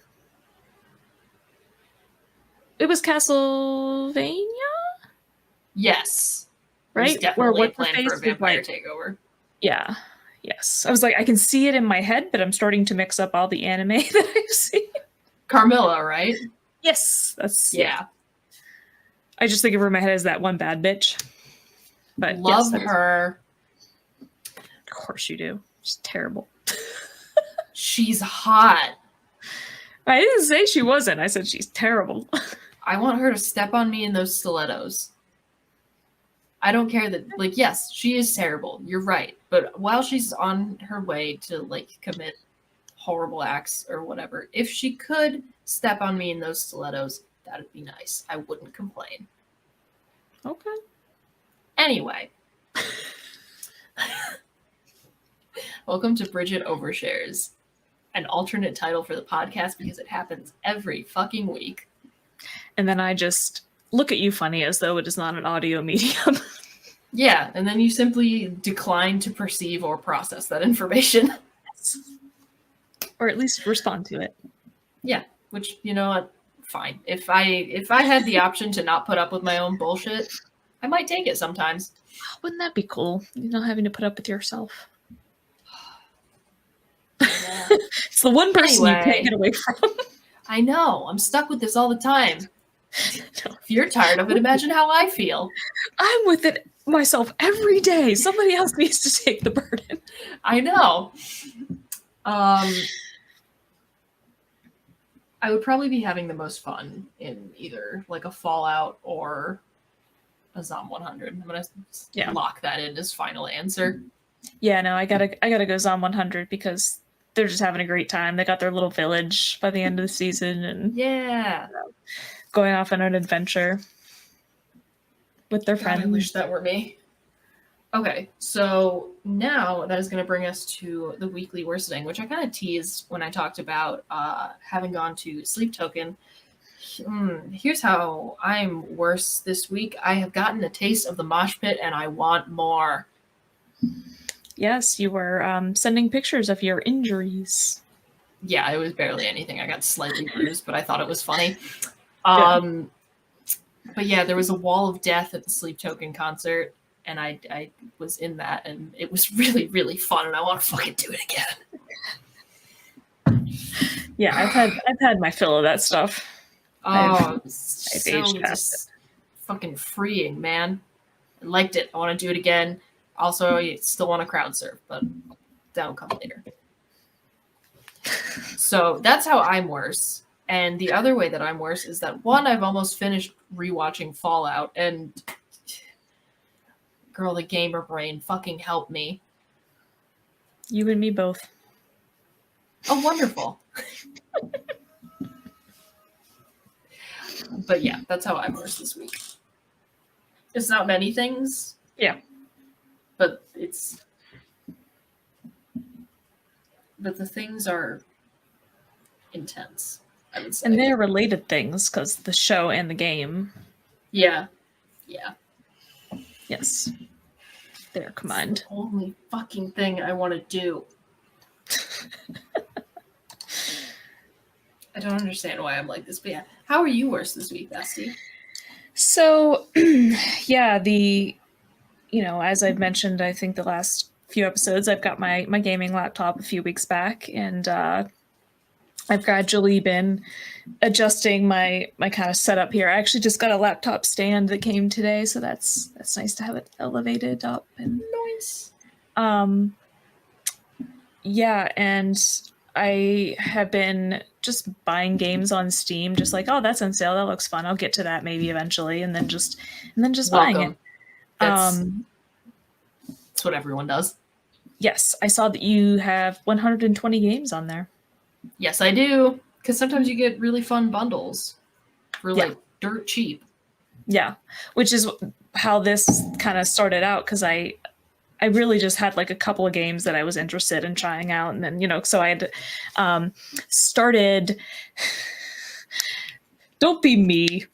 B: it was Castlevania,
A: Yes. There's
B: right? Where
A: definitely a
B: what's her
A: plan for a
B: face was
A: vampire
B: like,
A: takeover.
B: yeah, yes. I was like, I can see it in my head, but I'm starting to mix up all the anime that I've seen.
A: Carmilla, right?
B: Yes, that's yeah.
A: Yeah.
B: I just think of her in my head as that one bad bitch. But yes,
A: Love
B: that is,
A: her.
B: of course you do. She's terrible.
A: She's hot.
B: I didn't say she wasn't. I said she's terrible.
A: I want her to step on me in those stilettos. I don't care that, like, yes, she is terrible. You're right. But while she's on her way to, like, commit horrible acts or whatever, if she could step on me in those stilettos, that'd be nice. I wouldn't complain.
B: Okay.
A: Anyway. Welcome to Bridget Overshares, an alternate title for the podcast because it happens every fucking week.
B: And then I just look at you funny as though it is not an audio medium.
A: Yeah, and then you simply decline to perceive or process that information.
B: Or at least respond to it.
A: Yeah, which, you know what, fine. If I had the option to not put up with my own bullshit, I might take it sometimes.
B: Wouldn't that be cool? You not having to put up with yourself.
A: Yeah.
B: It's the one person you
A: Anyway.
B: can't get away from.
A: I know, I'm stuck with this all the time. If you're tired of it, imagine how I feel.
B: I'm with it myself every day. Somebody else needs to take the burden.
A: I know. I would probably be having the most fun in either like a Fallout or a Zom 100. I'm gonna lock that in as final answer.
B: Yeah, no, I gotta go Zom 100 because they're just having a great time. They got their little village by the end of the season and
A: Yeah,
B: going off on an adventure with their
A: God,
B: friends.
A: I wish that were me. Okay, so now that is going to bring us to the weekly worsening, which I kind of teased when I talked about having gone to Sleep Token. Here's how I'm worse this week. I have gotten a taste of the mosh pit and I want more.
B: Yes, you were sending pictures of your injuries.
A: Yeah, it was barely anything. I got slightly bruised, but I thought it was funny. But yeah, there was a wall of death at the Sleep Token concert, and I was in that, and it was really, really fun, and I want to fucking do it again.
B: Yeah, I've had my fill of that stuff.
A: I've
B: so
A: aged past it. Fucking freeing, man. I liked it. I want to do it again. Also, I still want to crowd surf, but that'll come later. So that's how I'm worse. And the other way that I'm worse is that, one, I've almost finished rewatching Fallout, and girl, the gamer brain fucking help me.
B: You and me both.
A: Oh, wonderful. But yeah, that's how I'm worse this week. It's not many things.
B: Yeah.
A: But the things are intense, I would say.
B: And they're related things because the show and the game.
A: Yeah. Yeah.
B: Yes. They're combined.
A: It's the only fucking thing I want to do. I don't understand why I'm like this, but yeah. How are you worse this week, Bestie?
B: So, yeah, as I've mentioned, I think the last few episodes, I've got my gaming laptop a few weeks back, and I've gradually been adjusting my kind of setup here. I actually just got a laptop stand that came today, so that's nice to have it elevated up. And
A: Nice.
B: yeah, and I have been just buying games on Steam, just like, oh, that's on sale, that looks fun, I'll get to that maybe eventually, and then just buying it.
A: That's what everyone does.
B: Yes, I saw that you have 120 games on there.
A: Yes, I do. Because sometimes you get really fun bundles for like dirt cheap.
B: Yeah, which is how this kind of started out, because I really just had like a couple of games that I was interested in trying out, and then so I had started. Don't be me.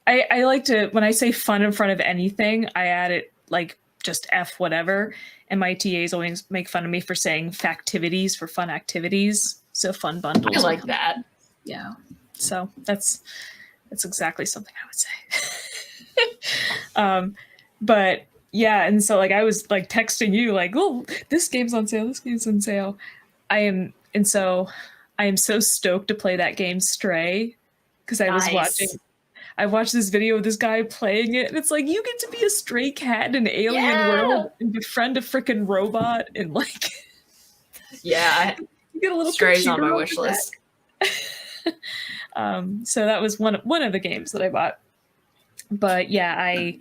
B: I like to, when I say fun in front of anything, I add it like just F whatever, and my TAs always make fun of me for saying factivities for fun activities. So fun bundles.
A: I like that.
B: Yeah. So that's exactly something I would say. But yeah, and so like I was like texting you like, oh, this game's on sale, this game's on sale. I am so stoked to play that game Stray, because I watched this video of this guy playing it, and it's like you get to be a stray cat in an alien world and befriend a freaking robot, and like
A: yeah,
B: you get a little
A: Stray's on my wish list.
B: So that was one of the games that I bought. But yeah, I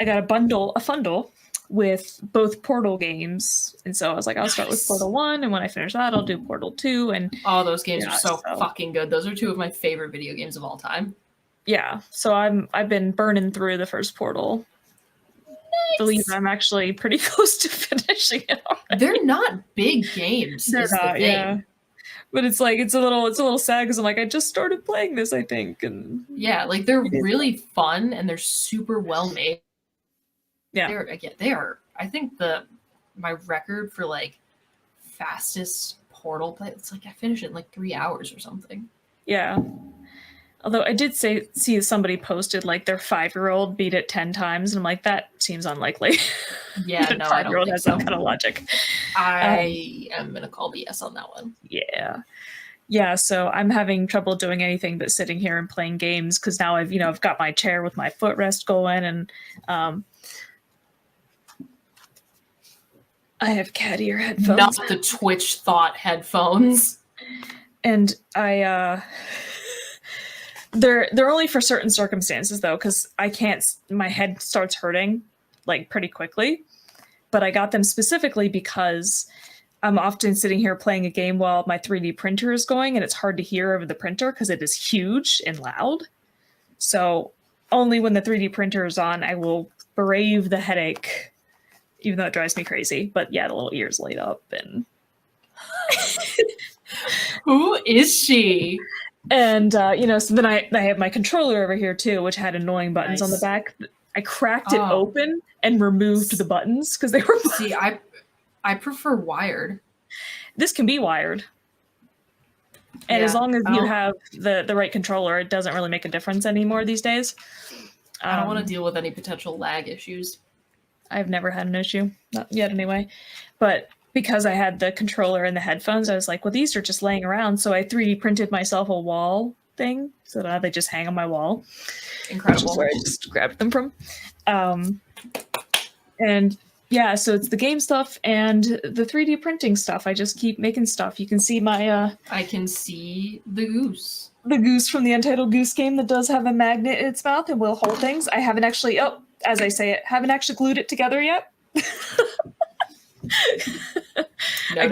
B: got a fundle with both Portal games, and so I was like, I'll start with Portal 1, and when I finish that, I'll do Portal 2. And
A: oh, those games are so fucking good. Those are two of my favorite video games of all time.
B: Yeah, so I've been burning through the first Portal. Nice. I believe I'm actually pretty close to finishing it already.
A: They're not big games.
B: They're not, yeah. But it's like it's a little sad, because I'm like, I just started playing this, I think, and
A: yeah, like they're really fun and they're super well made.
B: Yeah,
A: they are. I think my record for like fastest Portal play, it's like I finished it in like 3 hours or something.
B: Yeah. Although I did see somebody posted like their 5-year-old beat it 10 times, and I'm like, that seems unlikely.
A: Yeah, no, I don't think
B: has that kind of logic.
A: I am gonna call BS on that one.
B: Yeah. So I'm having trouble doing anything but sitting here and playing games, because now I've got my chair with my footrest going, and I have cat ear headphones.
A: Not the Twitch Thot headphones.
B: And they're only for certain circumstances though, because I can't. My head starts hurting like pretty quickly. But I got them specifically because I'm often sitting here playing a game while my 3D printer is going, and it's hard to hear over the printer because it is huge and loud. So only when the 3D printer is on, I will brave the headache, even though it drives me crazy. But yeah, the little ears light up and.
A: Who is she?
B: And so then I have my controller over here too, which had annoying buttons on the back. I cracked it open and removed the buttons because they were.
A: See, I prefer wired.
B: This can be wired, and as long as you have the right controller, it doesn't really make a difference anymore these days.
A: I don't want to deal with any potential lag issues.
B: I've never had an issue, not yet anyway, but. Because I had the controller and the headphones, I was like, well, these are just laying around. So I 3D printed myself a wall thing, so now they just hang on my wall.
A: Incredible.
B: Which is where I just grabbed them from. And yeah, so it's the game stuff and the 3D printing stuff. I just keep making stuff. You can see my...
A: I can see the goose.
B: The goose from the Untitled Goose Game that does have a magnet in its mouth and will hold things. I haven't actually... as I say it, haven't actually glued it together yet. I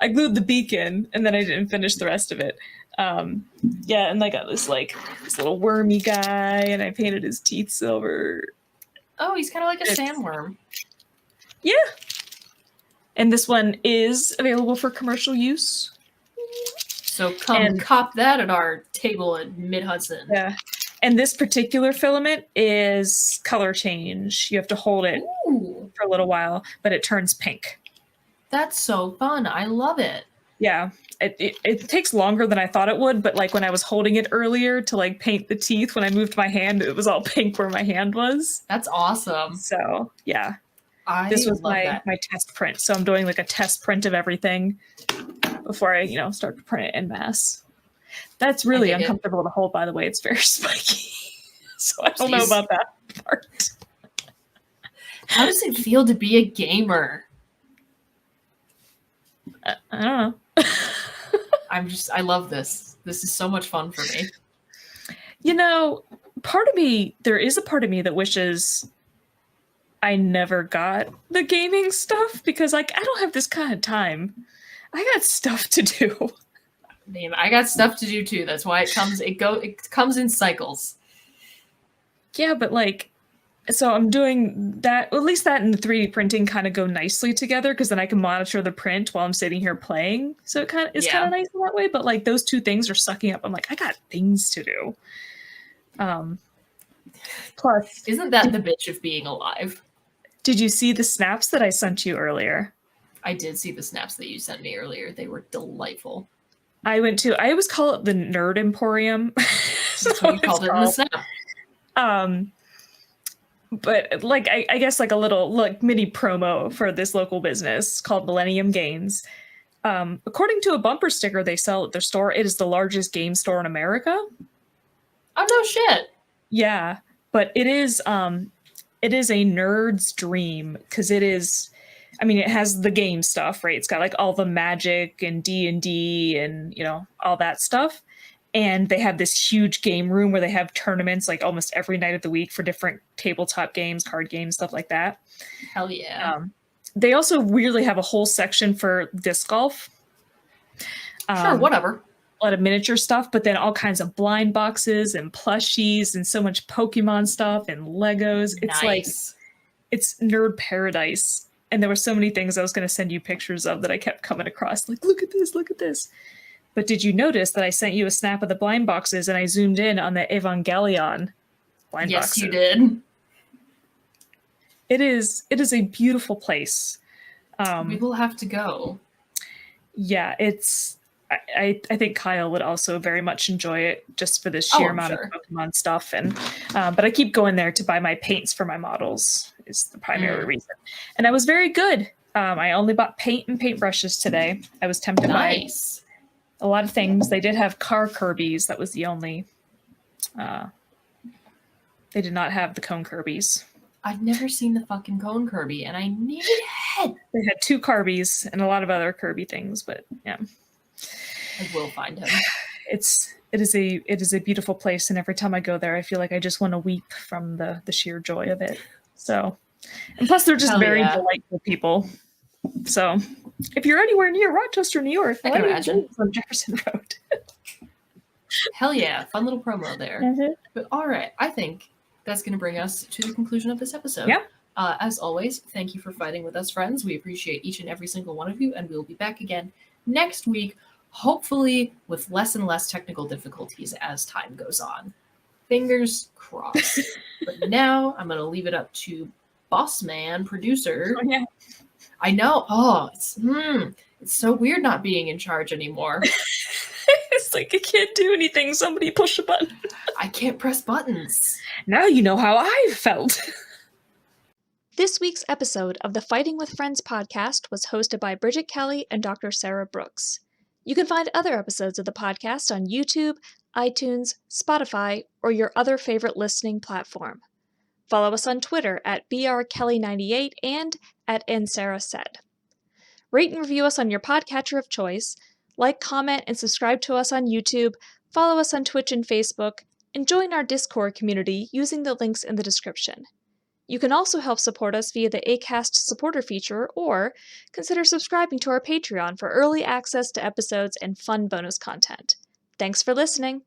B: glued the beacon, and then I didn't finish the rest of it. Yeah, and I got this little wormy guy, and I painted his teeth silver.
A: Oh, he's kind of like a sandworm.
B: Yeah. And this one is available for commercial use.
A: So come cop that at our table at Mid-Hudson.
B: Yeah. And this particular filament is color change. You have to hold it for a little while, but it turns pink.
A: That's so fun. I love it.
B: Yeah. It takes longer than I thought it would, but like when I was holding it earlier to like paint the teeth, when I moved my hand, it was all pink where my hand was.
A: That's awesome.
B: So this was my test print. So I'm doing like a test print of everything before I, start to print it en masse. That's really uncomfortable to hold, by the way. It's very spiky. So I don't know about that part.
A: How does it feel to be a gamer?
B: I don't know.
A: I love this. This is so much fun for me.
B: There is a part of me that wishes I never got the gaming stuff because, I don't have this kind of time. I got stuff to do.
A: I got stuff to do too. That's why it comes in cycles.
B: Yeah, but so I'm doing that. At least that and the 3D printing kind of go nicely together because then I can monitor the print while I'm sitting here playing. So it kind of is kind of nice in that way. But those two things are sucking up. I'm I got things to do. Plus,
A: isn't that the bitch of being alive?
B: Did you see the snaps that I sent you earlier?
A: I did see the snaps that you sent me earlier. They were delightful.
B: I always call it the Nerd Emporium.
A: That's what you called it in the snap.
B: But I guess a little mini promo for this local business called Millennium Games. According to a bumper sticker they sell at their store, it is the largest game store in America.
A: Oh no shit.
B: Yeah, but it is a nerd's dream because it is. It has the game stuff, right? It's got all the Magic and D&D and all that stuff. And they have this huge game room where they have tournaments almost every night of the week for different tabletop games, card games, stuff like that.
A: Hell yeah.
B: They also weirdly have a whole section for disc golf.
A: Sure, whatever.
B: A lot of miniature stuff, but then all kinds of blind boxes and plushies and so much Pokemon stuff and Legos. It's
A: nice.
B: It's nerd paradise. And there were so many things I was going to send you pictures of that I kept coming across. Look at this, look at this. But did you notice that I sent you a snap of the blind boxes and I zoomed in on the Evangelion blind boxes?
A: Yes, you did.
B: It is a beautiful place.
A: We will have to go.
B: Yeah, I think Kyle would also very much enjoy it just for the sheer amount of Pokemon stuff. And but I keep going there to buy my paints for my models is the primary reason. And I was very good. I only bought paint and paintbrushes today. I was tempted by a lot of things. They did have car Kirby's. That was the only. They did not have the cone Kirby's.
A: I've never seen the fucking cone Kirby, and I need it.
B: They had 2 Kirby's and a lot of other Kirby things, but yeah.
A: I will find him.
B: It is a beautiful place, and every time I go there, I feel like I just want to weep from the sheer joy of it. So, and plus they're just very delightful people. So, if you're anywhere near Rochester, New York,
A: I can imagine
B: on Jefferson Road.
A: Hell yeah, fun little promo there. Mm-hmm. But all right, I think that's going to bring us to the conclusion of this episode.
B: Yeah.
A: As always, thank you for fighting with us, friends. We appreciate each and every single one of you, and we'll be back again next week, hopefully with less and less technical difficulties as time goes on. Fingers crossed. But now I'm going to leave it up to boss man, producer.
B: Oh, yeah.
A: I know. Oh, it's so weird not being in charge anymore.
B: It's I can't do anything. Somebody push a button.
A: I can't press buttons.
B: Now you know how I felt.
C: This week's episode of the Fighting with Friends podcast was hosted by Bridget Kelly and Dr. Sarah Brooks. You can find other episodes of the podcast on YouTube, iTunes, Spotify, or your other favorite listening platform. Follow us on Twitter at brkelly98 and at nsarahsaid. Rate and review us on your podcatcher of choice, like, comment, and subscribe to us on YouTube, follow us on Twitch and Facebook, and join our Discord community using the links in the description. You can also help support us via the Acast supporter feature or consider subscribing to our Patreon for early access to episodes and fun bonus content. Thanks for listening!